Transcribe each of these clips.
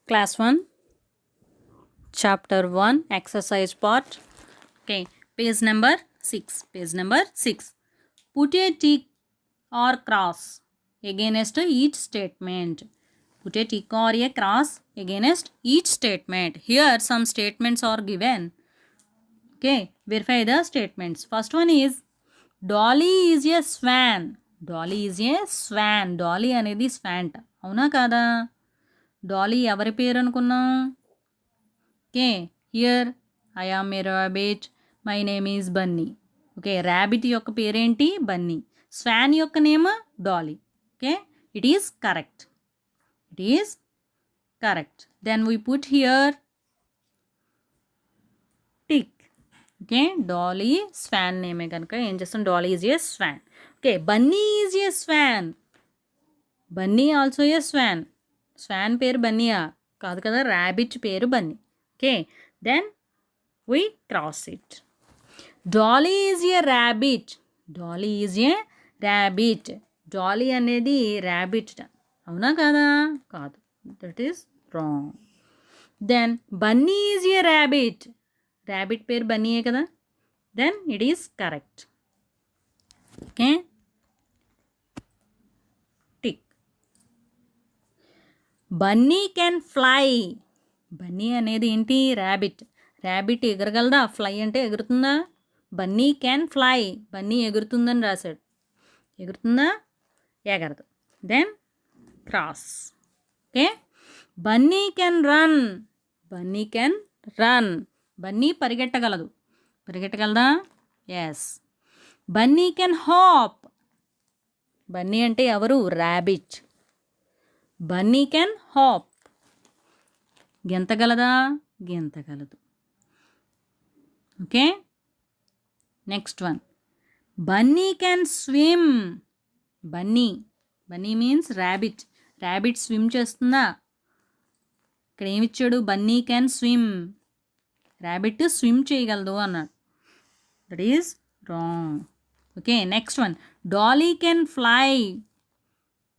Class 1, Chapter 1, Exercise Part. Okay, page number 6. Page number 6. Put a tick or cross against each statement. Put a tick or a cross against each statement. Here some statements are given. Okay, verify the statements. First one is Dolly is a swan. Dolly is a swan. Dolly అనేది swan. అవునా కాదా? Dolly ఎవరి పేరు అనుకున్నాం? Okay, here I am a rabbit, my name is Bunny. Okay, rabbit యొక్క పేరేంటి? Bunny. Swan యొక్క name Dolly. Okay, it is correct. It is correct. Then we put here tick. Okay, Dolly swan నేమే కనుక ఏం చేస్తాం? Dolly is a swan. Okay, Bunny is a swan. Bunny also a swan. Swan పేరు బన్నీయా? కాదు కదా, rabbit పేరు Bunny. Okay, then we cross it. Dolly is a rabbit. Dolly is a rabbit. Dolly అనేది ర్యాబిట్. అవునా కాదా? కాదు, that is wrong. Then Bunny is a rabbit. Rabbit పేరు బన్నీయే కదా, then it is correct. Okay, tick. Bunny can fly. Bunny అనేది ఏంటి? Rabbit. Rabbit ఎగరగలదా? ఫ్లై అంటే ఎగురుతుందా? Bunny can fly. బన్నీ ఎగురుతుందని రాశాడు. ఎగురుతుందా? ఎగరదు. Then cross. Okay, Bunny can run. Bunny can run. Bunny పరిగెట్టగలదు. పరిగెట్టగలదా? Yes. Bunny can hop. Bunny అంటే ఎవరు? ర్యాబిట్. Bunny can hop. గెంతగలదా? గెంతగలదు. Okay, next one. Bunny can swim. Bunny. Bunny means rabbit. Rabbit swim చేస్తుందా? ఇక్కడ ఏమిచ్చాడు? Bunny can swim. Rabbit swim చేయగలదు అన్నాడు. That is wrong. Okay, next one. Dolly can fly.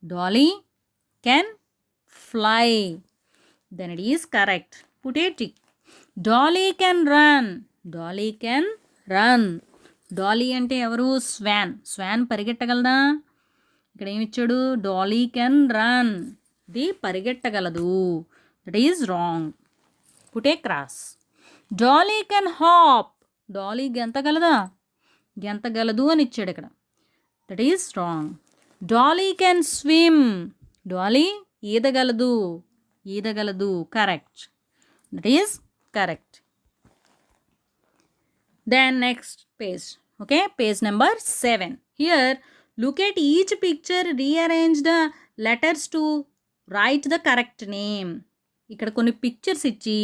Dolly can fly. Then it is correct. Put a tick. Dolly can run. Dolly can run. Dolly అంటే ఎవరు? Swan. Swan పరిగెట్టగలదా? ఇక్కడ ఏమిచ్చాడు? Dolly can run. ఇది పరిగెట్టగలదు. That is wrong. Put a cross. Dolly can hop. Dolly గెంతగలదా? గెంతగలదు అని ఇచ్చాడు ఇక్కడ. That is wrong. Dolly can swim. Dolly ఈదగలదు. ఈదగలదు. Correct. That is correct. Then next page. Okay, page number 7. Here look at each picture, rearrange the letters to write the correct name. ఇక్కడ కొన్ని pictures ఇచ్చి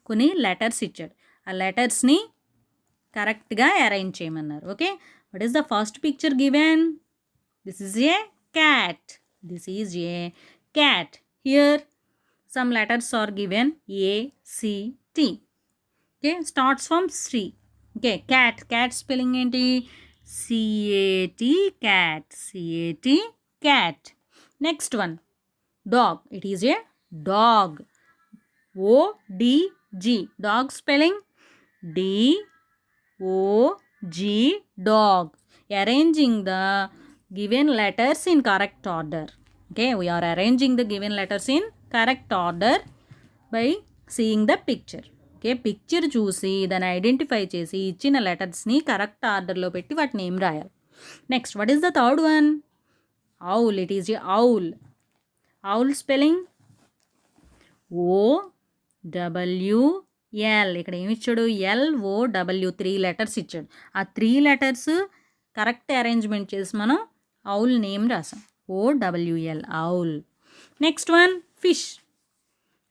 కొన్ని letters ఇచ్చాడు. ఆ లెటర్స్ని కరెక్ట్గా arrange చేయమన్నారు. Okay, what is the first picture given? This is a cat. This is a cat. Here some letters are given A, C, T. Okay, starts from C. Okay, cat. Cat spelling enti? C-A-T, cat. C-A-T, cat. Next one. Dog. It is a dog. O-D-G. Dog spelling? D-O-G, dog. Arranging the given letters in correct order. Okay, we are arranging the given letters in correct order by seeing the picture. Okay, picture చూసి దాన్ని identify చేసి ఇచ్చిన లెటర్స్ని correct ఆర్డర్లో పెట్టి వాటి name రాయాలి. Next, what is the third one? Owl. It is a owl. Owl spelling O-W-L. ఇక్కడ ఏమి ఇచ్చాడు? L-O-W. 3 లెటర్స్ ఇచ్చాడు. ఆ 3 లెటర్స్ కరెక్ట్ అరేంజ్మెంట్ చేసి మనం ఔల్ నేమ్ రాసాం. O-W-L, owl. Next one, fish.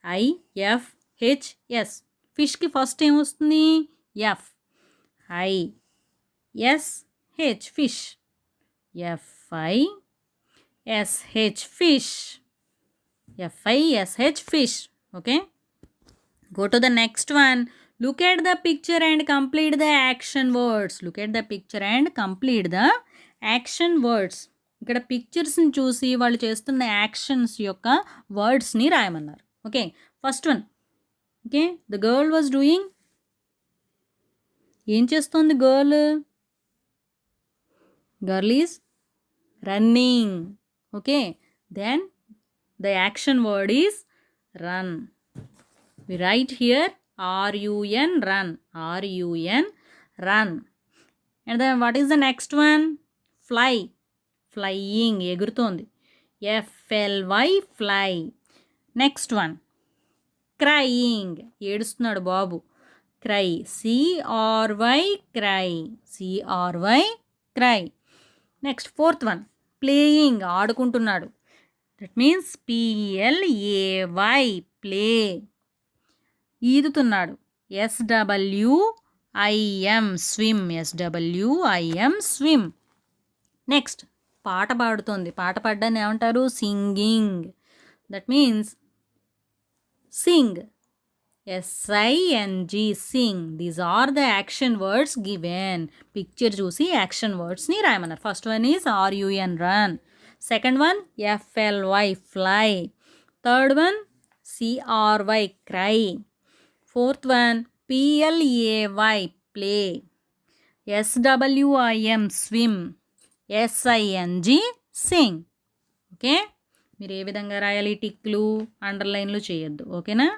I-F-H-S. ఫిష్కి ఫస్ట్ ఏమొస్తుంది? F. I-S-H, fish. F-I-S-H, fish. F-I-S-H, fish. Okay, go to the next one. Look at the picture and complete the action words. Look at the picture and complete the action words. ఇక్కడ పిక్చర్స్ని చూసి వాళ్ళు చేస్తున్న actions యొక్క వర్డ్స్ని రాయమన్నారు. Okay, first one. Okay, the girl was doing, ఏం చేస్తుంది girl? Girl is running. Okay, then the action word is run. We write here R-U-N, run. R-U-N, run. And then what is the next one? Fly. Flying, ఎగురుతోంది. F-L-Y, fly. Next one. Crying, ఏడుస్తున్నాడు బాబు. Cry. C-R-Y, cry. C-R-Y, cry. Next, fourth one. Playing, ఆడుకుంటున్నాడు. That means P-L-A-Y, play. ఈదుతున్నాడు. S-W-I-M, swim. S-W-I-M, swim. Next, పాట పాడుతోంది. పాట పాడడాన్ని ఏమంటారు? Singing. That means sing. S-I-N-G, sing. These are the action words given. Picture చూసి action వర్డ్స్ని రాయమన్నారు. First one is R-U-N, run. Second one F-L-Y, fly. Third one C-R-Y, cry. Fourth one, P-L-A-Y, play. S-W-I-M, swim. S-I-N-G, sing. Okay, మీరు ఏ విధంగా రాయాలి? టిక్లు, అండర్లైన్లు చేయొద్దు. ఓకేనా?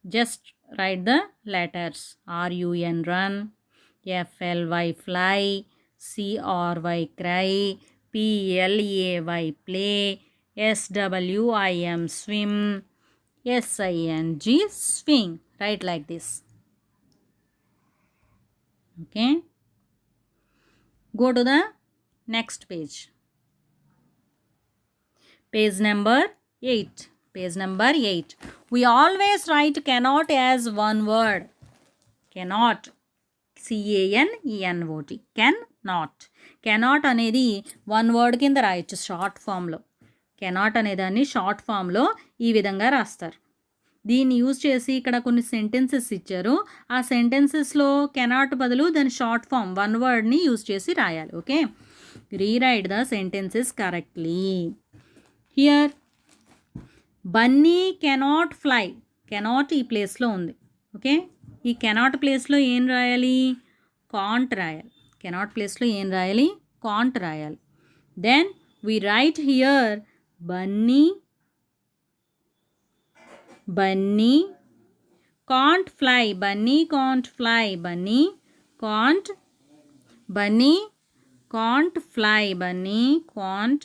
Just right the letters. R-U-N, run. F-L-Y, fly. C-R-Y, cry. P-L-A-Y, play. S-W-I-M, swim. S-I-N-G, swing. Write like this. Okay. Go to the next page. Page number 8. Page number 8. We always write cannot as one word. Cannot. C-A-N-E-N-O-T. Cannot. Cannot అనేది one word కింద రాయొచ్చు short ఫామ్లో. Cannot అనేదాన్ని short ఫామ్లో ఈ విధంగా రాస్తారు. దీన్ని యూజ్ చేసి ఇక్కడ కొన్ని సెంటెన్సెస్ ఇచ్చారు. ఆ సెంటెన్సెస్లో కెనాట్ బదులు దాని షార్ట్ ఫామ్ వన్ వర్డ్ని యూజ్ చేసి రాయాలి. Okay, rewrite the sentences correctly. Here Bunny cannot fly. Cannot ఈ ప్లేస్లో ఉంది. ఓకే, ఈ కెనాట్ ప్లేస్లో ఏం రాయాలి? కాంట్ రాయాలి. కెనాట్ ప్లేస్లో ఏం రాయాలి? కాంట్ రాయాలి. Then we write here Bunny can't fly. Bunny can't fly. Bunny can't fly. Bunny can't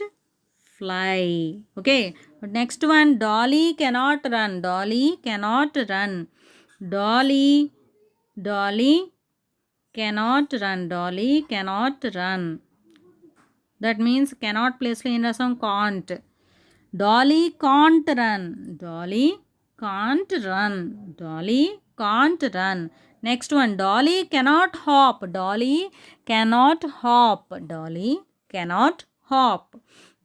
fly. Okay, next one, Dolly cannot run. Dolly cannot run. Dolly cannot run. Dolly cannot run. That means cannot ప్లేస్లో ఏం రాసాం? Can't. Dolly can't run. Dolly can't run. Dolly can't run. Next one, Dolly cannot hop. Dolly cannot hop. Dolly cannot hop.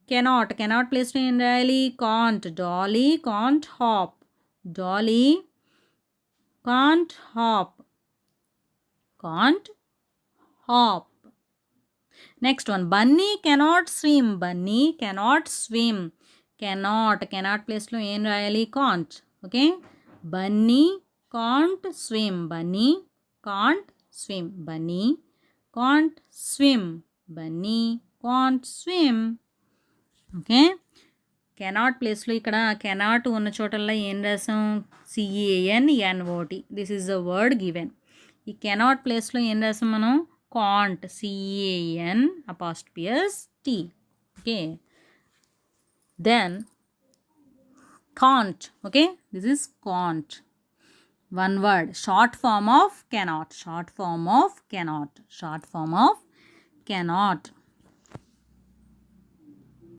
Cannot ప్లేస్లో ఏం రాయాలి? Can't. Dolly can't hop. Dolly can't hop. Can't hop. Next one, Bunny cannot swim. Bunny cannot swim. Cannot ప్లేస్లో ఏం రాయాలి? Can't. Okay, Bunny can't swim. Bunny can't swim. Bunny can't swim. Bunny can't swim. Okay, cannot ప్లేస్లో ఇక్కడ cannot ఉన్న చోటల్లో ఏం రాసాం? CANNOT. This is the word given. ఈ cannot ప్లేస్లో ఏం రాసాం మనం? Can't. CAN''T. Okay, then can't. Okay, this is can't. One word, short form of cannot. Short form of cannot. Short form of cannot.